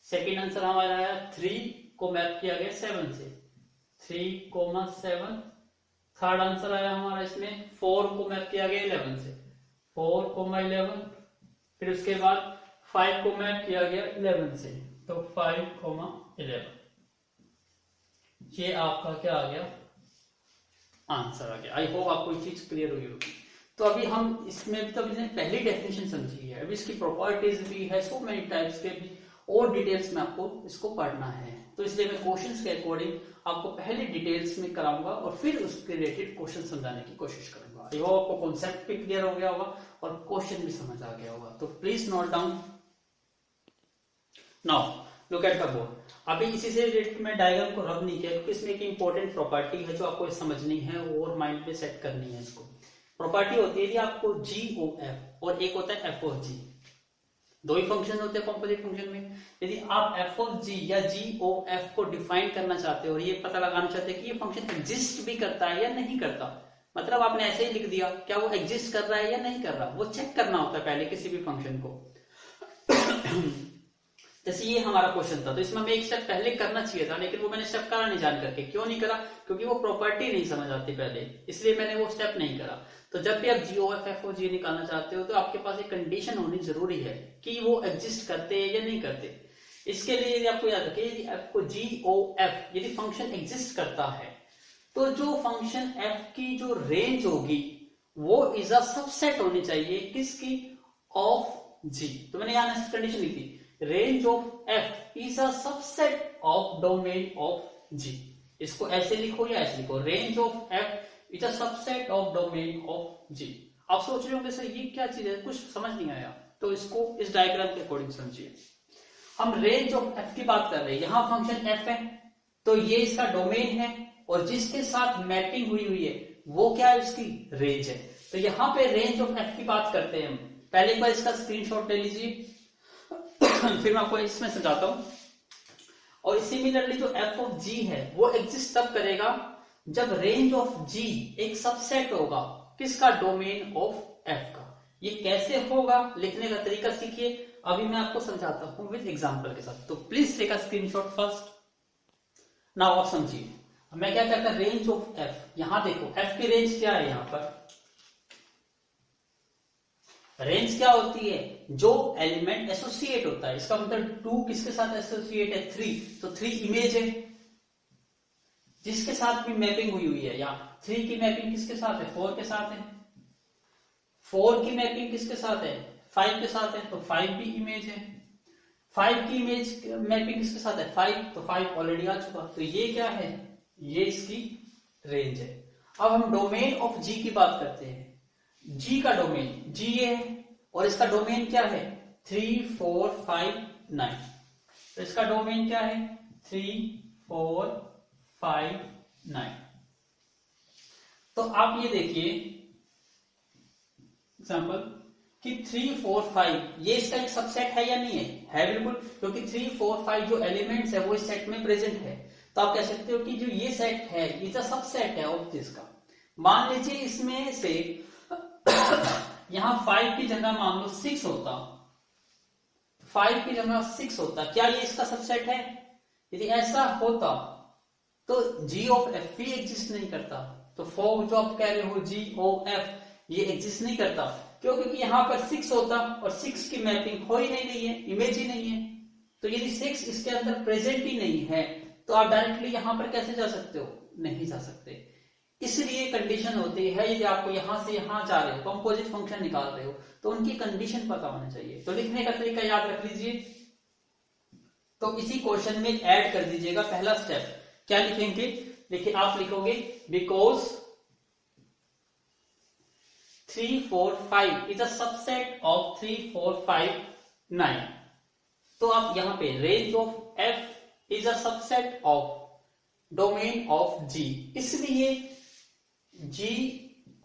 सेकेंड आंसर हमारा आया 3 को मैप किया गया 7 से, 3,7। थर्ड आंसर आया हमारा इसमें 4 को मैप किया गया 11 से, 4,11। फिर उसके बाद 5 को मैप किया गया 11 से, तो 5,11। ये आपका क्या आ गया, आंसर आ गया। आई होप आपको ये चीज क्लियर हुई होगी। तो अभी हम इसमें भी तो पहली डेफिनेशन समझी है, अभी इसकी प्रॉपर्टीज भी है, सो मेनी टाइप्स के भी और डिटेल्स में आपको इसको पढ़ना है। तो इसलिए मैं क्वेश्चंस के अकॉर्डिंग आपको पहले डिटेल्स में कराऊंगा और फिर उसके रिलेटेड क्वेश्चन समझाने की कोशिश करूंगा। आई होप आपको कॉन्सेप्ट भी क्लियर हो गया होगा और क्वेश्चन भी समझ आ गया होगा। तो please note down. Now look at the board. अभी इसी से रिलेटेड मैं डायग्राम को रब नहीं किया, क्योंकि इसमें एक इंपॉर्टेंट प्रॉपर्टी है जो आपको समझनी है और माइंड में सेट करनी है। इसको प्रॉपर्टी होती है यदि आपको GOF और एक होता है f ऑफ g, दो ही फंक्शन होते हैं कंपोजिट फंक्शन में। यदि आप f ऑफ g या GOF को डिफाइन करना चाहते हो और ये पता लगाना चाहते हैं कि ये फंक्शन एग्जिस्ट भी करता है या नहीं करता, मतलब आपने ऐसे ही लिख दिया, क्या वो एग्जिस्ट कर रहा है या नहीं कर रहा, वो चेक करना होता है पहले किसी भी फंक्शन को। जैसे ये हमारा क्वेश्चन था, तो इसमें हमें एक स्टेप पहले करना चाहिए था, लेकिन वो मैंने स्टेप करा नहीं जान करके। क्यों नहीं करा, क्योंकि वो प्रॉपर्टी नहीं समझ आती पहले, इसलिए मैंने वो स्टेप नहीं करा। तो जब भी आप GOF f और g निकालना चाहते हो तो आपके पास एक कंडीशन होनी जरूरी है कि वो एग्जिस्ट करते हैं या नहीं करते। इसके लिए यदि आपको याद रखिए, यदि आपको GOF यदि फंक्शन एग्जिस्ट करता है तो जो फंक्शन f की जो रेंज होगी वो इज अ सबसेट होनी चाहिए किसकी, ऑफ g। तो मैंने यहां कंडीशन लिखी, range of f is a subset of domain of g। इसको ऐसे लिखो या ऐसे लिखो, range of f is a subset of domain of g। आप सोच रहे होंगे सर ये क्या चीज है, कुछ समझ नहीं आया, तो इसको इस डायग्राम के अकॉर्डिंग समझिए। हम रेंज ऑफ f की बात कर रहे हैं, यहां फंक्शन f है तो ये इसका डोमेन है और जिसके साथ मैपिंग हुई है वो क्या है, उसकी रेंज है। तो यहां पे रेंज ऑफ f की बात करते हैं हम। पहले एक बार इसका स्क्रीनशॉट ले लीजिए फिर मैं आपको इसमें समझाता हूं। और सिमिलरली जो f ऑफ g है वो एग्जिस्ट तब करेगा जब रेंज ऑफ g एक सबसेट होगा किसका, डोमेन ऑफ f का। ये कैसे होगा, लिखने का तरीका सीखिए, अभी मैं आपको समझाता हूं विद एग्जांपल के साथ। तो please take a screenshot first. Now आप समझिए, मैं क्या करता, रेंज ऑफ f, यहां देखो f की रेंज क्या है, यहां पर रेंज क्या होती है, जो एलिमेंट एसोसिएट होता है। इसका मतलब 2 किसके साथ एसोसिएट है, 3, तो 3 इमेज है जिसके साथ भी मैपिंग हुई है। या 3 की मैपिंग किसके साथ है, 4 के साथ है। 4 की मैपिंग किसके साथ है, 5 के साथ है, तो 5 भी इमेज है। 5 की इमेज मैपिंग किसके साथ है, 5, तो 5 ऑलरेडी आ चुका, तो ये क्या है, ये इसकी रेंज है। अब हम डोमेन ऑफ जी की बात करते हैं। जी का डोमेन जी है और इसका डोमेन क्या है, 3, 4, 5, 9। तो इसका डोमेन क्या है, 3, 4, 5, 9। तो आप ये देखिए एग्जांपल कि 3, 4, 5 ये इसका एक सबसेट है या नहीं है बिल्कुल, क्योंकि 3, 4, 5 जो एलिमेंट्स है वो इस सेट में प्रेजेंट है। तो आप कह सकते हो कि जो ये सेट है ये सबसेट है ऑफ दिस का। मान लीजिए इसमें से यहाँ 5 की जगह मान लो 6 होता, 5 की जगह 6 होता, क्या ये इसका सबसेट है? यदि ऐसा होता तो g ऑफ f भी एग्जिस्ट नहीं करता। तो फॉर जो आप कह रहे हो g ऑफ f ये एग्जिस्ट नहीं करता, क्यों? क्योंकि यहाँ पर 6 होता और 6 की मैपिंग हो ही नहीं है, इमेज ही नहीं है। तो यदि 6 इसके अंदर प्रेजेंट ही नहीं है तो आप डायरेक्टली यहाँ पर कैसे जा सकते हो? नहीं जा सकते। इसलिए कंडीशन होती है, यदि आपको यहां से यहां जा रहे हो, कंपोजिट फंक्शन निकाल रहे हो, तो उनकी कंडीशन पता होना चाहिए। तो लिखने का तरीका याद रख लीजिए। तो इसी क्वेश्चन में ऐड कर दीजिएगा पहला स्टेप। क्या लिखेंगे? देखिए आप लिखोगे because 3 4 5 is a subset of 3 4 5 9। तो आप यहां पे range of f is a subset of domain of g, इसलिए g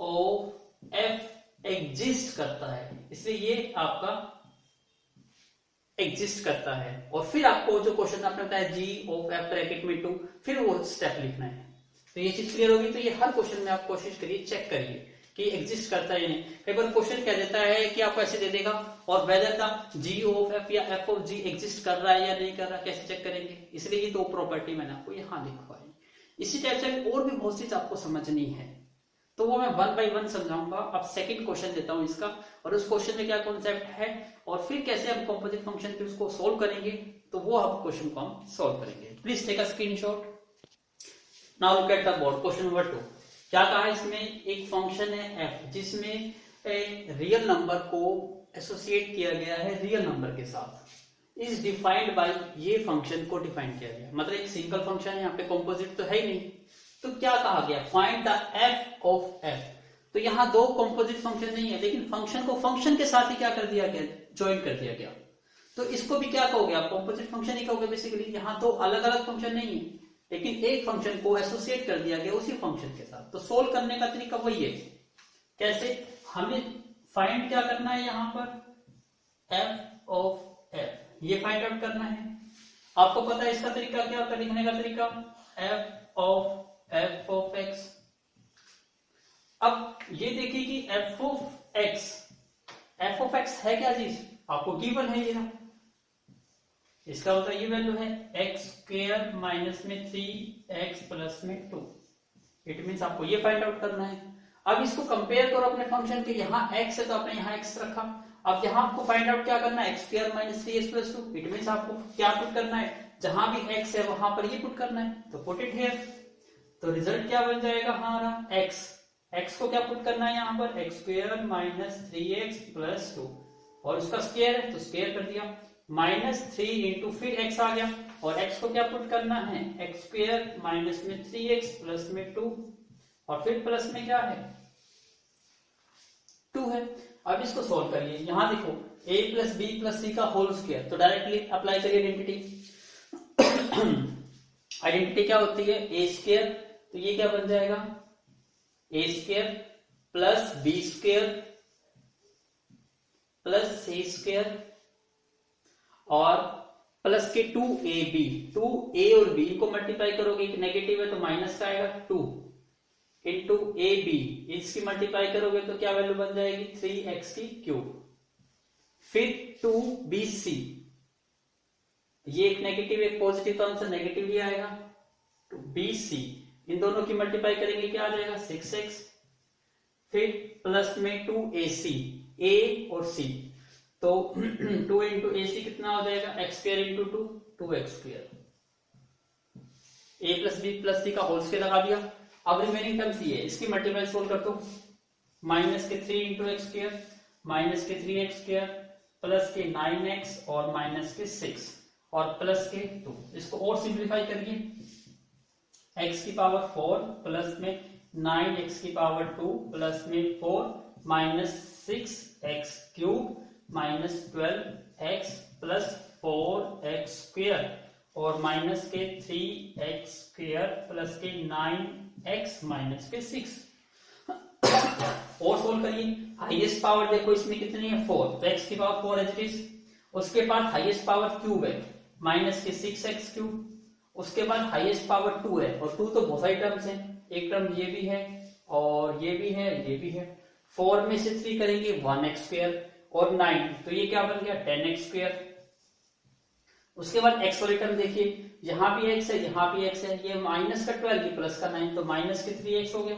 ऑफ f एग्जिस्ट करता है, इसलिए ये आपका एग्जिस्ट करता है। और फिर आपको जो क्वेश्चन आपने बताया g ऑफ f ब्रैकेट में 2, फिर वो स्टेप लिखना है। तो ये चीज क्लियर होगी। तो ये हर क्वेश्चन में आप कोशिश करिए, चेक करिए कि एग्जिस्ट करता है या नहीं। कई बार क्वेश्चन कह देता है कि आपको ऐसे दे देगा और whether the g of f या f ऑफ g एग्जिस्ट कर रहा है या नहीं कर रहा, कैसे चेक करेंगे? इसलिए ये दो प्रॉपर्टी मैंने आपको यहाँ लिखवाई। इसी टाइप से और भी बहुत चीज आपको समझनी है, तो वो मैं 1 बाय 1 समझाऊंगा। अब सेकंड क्वेश्चन देता हूं इसका, और उस क्वेश्चन में क्या कॉन्सेप्ट है और फिर कैसे हम कंपोजिट फंक्शन पे उसको सोल्व करेंगे, तो वो अब क्वेश्चन को हम सोल्व करेंगे। Please take a screenshot. Now look at the board. Question number 2 क्या कहा है? इसमें एक फंक्शन है f जिसमें रियल नंबर को एसोसिएट किया गया है रियल नंबर के साथ, इज डिफाइंड बाय, ये फंक्शन को डिफाइन किया गया, मतलब एक सिंगल फंक्शन है, यहाँ पे कंपोजिट तो है ही नहीं। तो क्या कहा गया? Find the f of f। तो यहाँ दो कंपोजिट फंक्शन नहीं है, लेकिन फंक्शन को फंक्शन के साथ ही क्या कर दिया गया? ज्वाइन कर दिया गया। तो इसको भी क्या कहोगे आप? कंपोजिट फंक्शन ही कहोगे बेसिकली। यहाँ दो अलग अलग फंक्शन नहीं है, लेकिन एक फंक्शन को एसोसिएट कर दिया गया उसी फंक्शन के साथ। तो सोल्व करने का तरीका वही है। कैसे? हमें फाइंड क्या करना है यहाँ पर? f ऑफ f, ये फाइंड आउट करना है। आपको पता है इसका तरीका क्या होता है लिखने का तरीका? f of x। अब ये देखिए कि f ऑफ x है क्या चीज? आपको गिवन है ये ना, इसका मतलब ये वैल्यू है x स्क्वायर माइनस में 3x प्लस में 2। इट मीन्स आपको ये फाइंड आउट करना है। अब इसको कंपेयर करो अपने फंक्शन के, यहाँ x है तो आपने यहाँ x रखा। अब यहाँ आपको फाइंड आउट क्या करना है? x square minus 3x plus 2। It means आपको क्या पुट करना है? जहां भी x है वहां पर ये पुट करना है, तो पुट इट हियर। तो रिजल्ट क्या बन जाएगा हमारा? x को क्या पुट करना है यहाँ पर? x square minus 3x plus 2, और उसका स्क्वायर है तो स्क्वायर कर दिया, माइनस 3 इंटू फिर x आ गया, और x को क्या पुट करना है? x स्क्वायर माइनस में 3x प्लस में 2, और फिर प्लस में क्या है? 2 है। अब इसको सोल्व करिए। यहां देखो a plus b plus c का होल स्क्वायर, तो डायरेक्टली अप्लाई करिए आइडेंटिटी। आइडेंटिटी क्या होती है? a स्क्वायर, तो ये क्या बन जाएगा? a square plus b square plus c square और प्लस के 2ab, 2a और b को मल्टीप्लाई करोगे, नेगेटिव है तो माइनस का आएगा 2 इंटू ab, इसकी मल्टीप्लाई करोगे तो क्या वैल्यू बन जाएगी? 3x की क्यूब। फिर 2bc, ये एक नेगेटिव एक पॉजिटिव, तो आंसर नेगेटिव ही आएगा। 2bc, इन दोनों की मल्टीप्लाई करेंगे क्या आ जाएगा? 6x। फिर प्लस में 2ac, a और c, तो 2 इंटू ac कितना हो जाएगा? x square into 2, 2x square. a plus b plus c का होल स्क्वायर लगा दिया। अब रिमेनिंग टर्म्स ये है, इसकी मल्टीप्लाई सोल्व कर दो। माइनस के 3 इंटू एक्स स्क्वायर, माइनस के 3x स्क्वायर, प्लस के 9x और माइनस के 6 और प्लस के 2। इसको और सिंप्लीफाई करिए। x की पावर 4 प्लस में 9x की पावर 2 प्लस में 4 minus 6x cube minus 12x plus 4x square और माइनस के 3x स्क्वायर प्लस के 9x माइनस के 6। और सोल्व करिए। हाईएस्ट पावर देखो इसमें कितनी है? 4, तो x की पावर 4 एज इट इज। उसके बाद हाईएस्ट पावर क्यूब है, माइनस के 6x क्यूब। उसके बाद हाईएस्ट पावर 2 है, और 2 तो बहुत सारी टर्म्स हैं, एक टर्म ये भी है और ये भी है, ये भी है। 4 में से 3 करेंगे 1x² और 9 तो ये क्या बन गया 10x²। उसके बाद x वाली टर्म देखिए, यहां भी x है यहां भी x है, ये माइनस का 12 ये प्लस का 9 तो माइनस के 3x हो गया।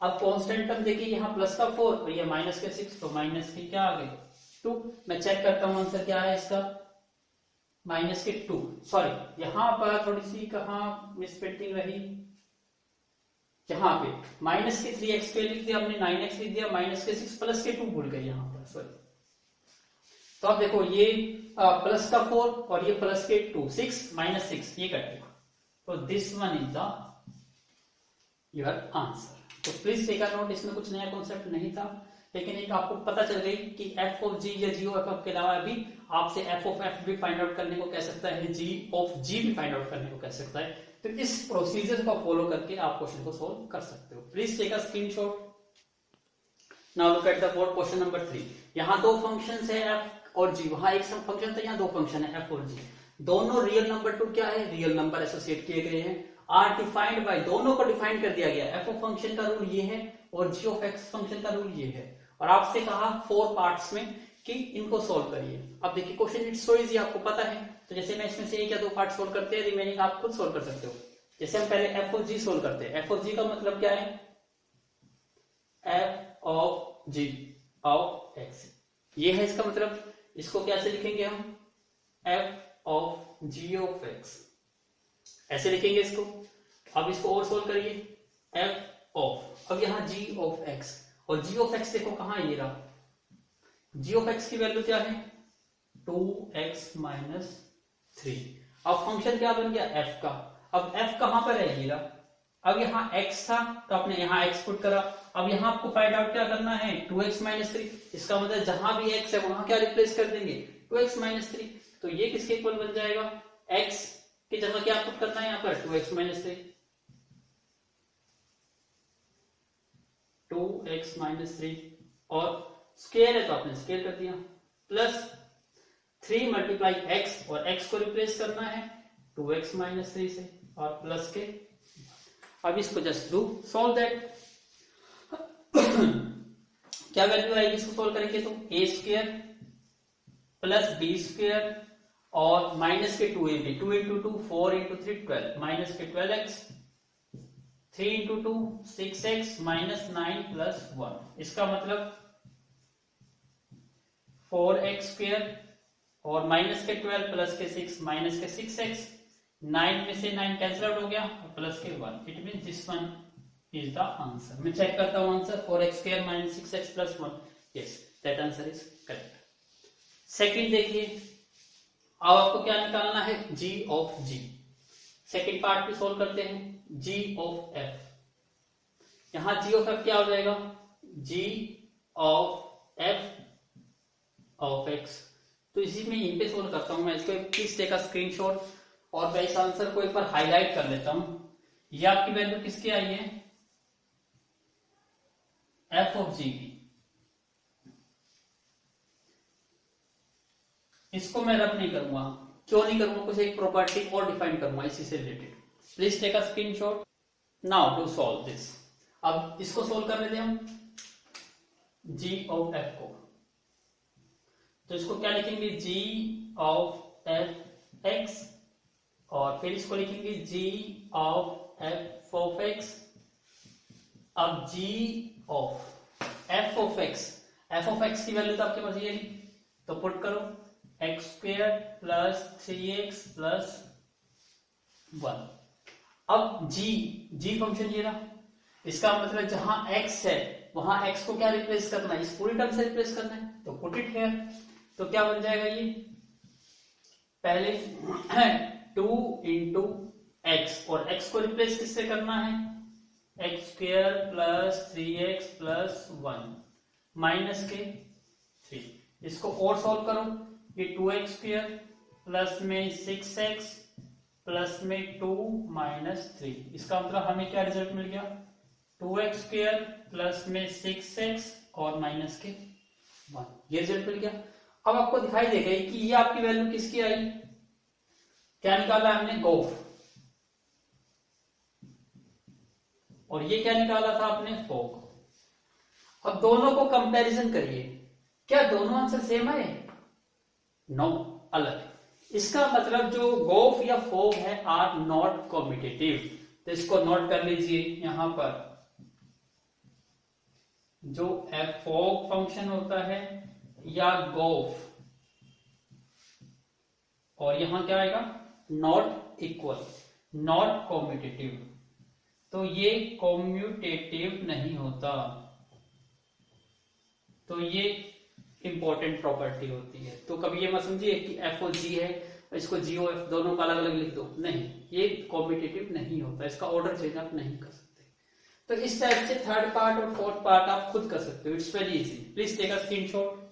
अब कांस्टेंट टर्म देखिए, यहाँ प्लस का 4 और ये माइनस के 6 तो माइनस के क्या आ गए 2। मैं चेक करता हूं आंसर क्या है इसका, माइनस के 2। सॉरी यहां पर थोड़ी सी कहां मिसप्रिंटिंग रही, यहाँ पे माइनस के 3x लिख दिया हमने, 9x लिख दिया, माइनस के 6 प्लस के 2 भूल गए यहाँ पर, सॉरी। तो अब देखो ये प्लस का 4 और ये प्लस के 2, 6 माइनस 6 ये कट गया, तो this one is the your answer. तो प्लीज टेक अ नोट, इसमें कुछ नया कॉन्सेप्ट नहीं था, लेकिन एक आपको पता चल गई कि f ऑफ g या g ऑफ f के अलावा भी आपसे f ऑफ f भी फाइंड आउट करने को कह सकता है, g ऑफ g भी फाइंड आउट करने को कह सकता है। तो इस प्रोसीजर को फॉलो करके आप क्वेश्चन को सोल्व कर सकते हो। Please take a screenshot. Now look at the board, question number 3। यहाँ दो फंक्शंस है f और g, वहां एक फंक्शन था, यहाँ दो फंक्शन है f और g। दोनों रियल नंबर टू क्या है, रियल नंबर एसोसिएट किए गए हैं, आर डिफाइंड बाय, दोनों को डिफाइन कर दिया गया। एफ ऑफ फंक्शन का रूल ये है और जी ऑफ एक्स फंक्शन का रूल ये है, और आपसे कहा 4 पार्ट्स में कि इनको सोल्व करिए। अब देखिए क्वेश्चन इट्स सो इजी, आपको पता है, तो जैसे मैं इसमें से एक या दो पार्ट सोल्व करते हैं, रिमेनिंग आप खुद सोल्व कर सकते हो। जैसे हम पहले एफ ऑफ जी सोल्व करते हैं। एफ ऑफ जी का मतलब क्या है, f of g of x, ये है इसका मतलब। इसको कैसे लिखेंगे हम, f of g of x, ऐसे लिखेंगे इसको। अब इसको और सोल्व करिए, एफ ऑफ, अब यहां जी ऑफ एक्स, और जी ऑफ एक्स देखो कहां ये रहा, जी ऑफ एक्स की वैल्यू क्या है 2x माइनस 3। अब फंक्शन क्या बन गया f का, अब f कहां पर है ये रहा। अब यहाँ x था तो आपने यहाँ x पुट करा, अब यहाँ आपको फाइंड आउट क्या करना है 2x माइनस 3। इसका मतलब जहां भी x है वहां क्या रिप्लेस कर देंगे 2x माइनस 3, तो ये किसके इक्वल बन जाएगा, x की जगह क्या पुट करना है यहाँ पर 2x माइनस 3, 2x माइनस 3, और स्केयर है तो आपने स्केयर कर दिया, प्लस 3 मल्टीप्लाई x, और x को रिप्लेस करना है 2x माइनस 3 से, और प्लस के। अब इसको जस्ट डू सॉल्व दैट। क्या वैल्यू आएगी इसको सोल्व करेंगे तो a square plus b square और माइनस के 2ab, 2 इंटू 2 4 इंटू 3 12, माइनस के 12x, 3 into 2 6x minus 9 plus 1। इसका मतलब 4x स्क्वायर और माइनस के 12 प्लस के 6 माइनस के 6x, 9 में से 9 कैंसिल आउट हो गया, प्लस के 1। It mean this one is the answer. मैं चेक करता हूं answer, 4x square minus 6x plus 1, yes that answer is correct. Second देखिए, अब आपको क्या निकालना है, g of g। Second part भी सोल्व करते हैं, g ऑफ f। यहां g ऑफ f क्या हो जाएगा, g of f of x। तो इसी में यहीं पे सोल्व करता हूं मैं इसको, प्लीज टेक अ स्क्रीनशॉट, और मैं इस आंसर को एक बार हाईलाइट कर लेता हूं। ये आपकी वैल्यू किसकी आई है, f ऑफ g की। इसको मैं रब नहीं करूंगा, क्यों नहीं करूंगा, कुछ एक प्रॉपर्टी और डिफाइन करूंगा इसी से related. Please take a screenshot now to solve this. अब इसको सोल्व कर लेते हैं हम, g ऑफ f को। तो इसको क्या लिखेंगे, g ऑफ f x, और फिर इसको लिखेंगे g of f of x। अब g of f of x, f of x की वैल्यू तो आपके पास ये नहीं, तो पुट करो x square plus 3x plus 1। अब g फंक्शन ये रहा, इसका मतलब जहां x है वहां x को क्या रिप्लेस करना है, इस पूरी टर्म से रिप्लेस करना है, तो पुट इट हियर। तो क्या बन जाएगा ये, पहले 2 इंटू एक्स, और x को रिप्लेस किससे करना है, x square plus 3x plus 1 minus के 3। इसको और सॉल्व करो, ये 2x स्क्वायर प्लस में 6x प्लस में 2 माइनस 3। इसका मतलब हमें क्या रिजल्ट मिल गया, 2x स्क्वायर प्लस में 6x और माइनस के 1, ये रिजल्ट मिल गया। अब आपको दिखाई देगा कि ये आपकी वैल्यू किसकी आई, क्या निकाला हमने, गोफ, और ये क्या निकाला था आपने, फोक। अब दोनों को कंपैरिजन करिए, क्या दोनों आंसर सेम है? नो, अलग। इसका मतलब जो गोफ या फोग है आर नॉट कॉम्पिटिटिव। तो इसको नोट कर लीजिए यहां पर, जो फोग फंक्शन होता है या गोफ, और यहां क्या आएगा? Not equal, not competitive. तो ये कॉम्यूटेटिव नहीं होता। तो ये इंपॉर्टेंट प्रॉपर्टी होती है। तो कभी ये मत समझिए कि एफ ओ जी है, इसको जी ओ एफ दोनों का अलग अलग लिख दो, नहीं, ये कॉम्पिटिटिव नहीं होता, इसका ऑर्डर चेंज आप नहीं कर सकते। तो इस टाइप से थर्ड पार्ट और फोर्थ पार्ट आप खुद कर सकते हो, it's very easy. Please take a screenshot.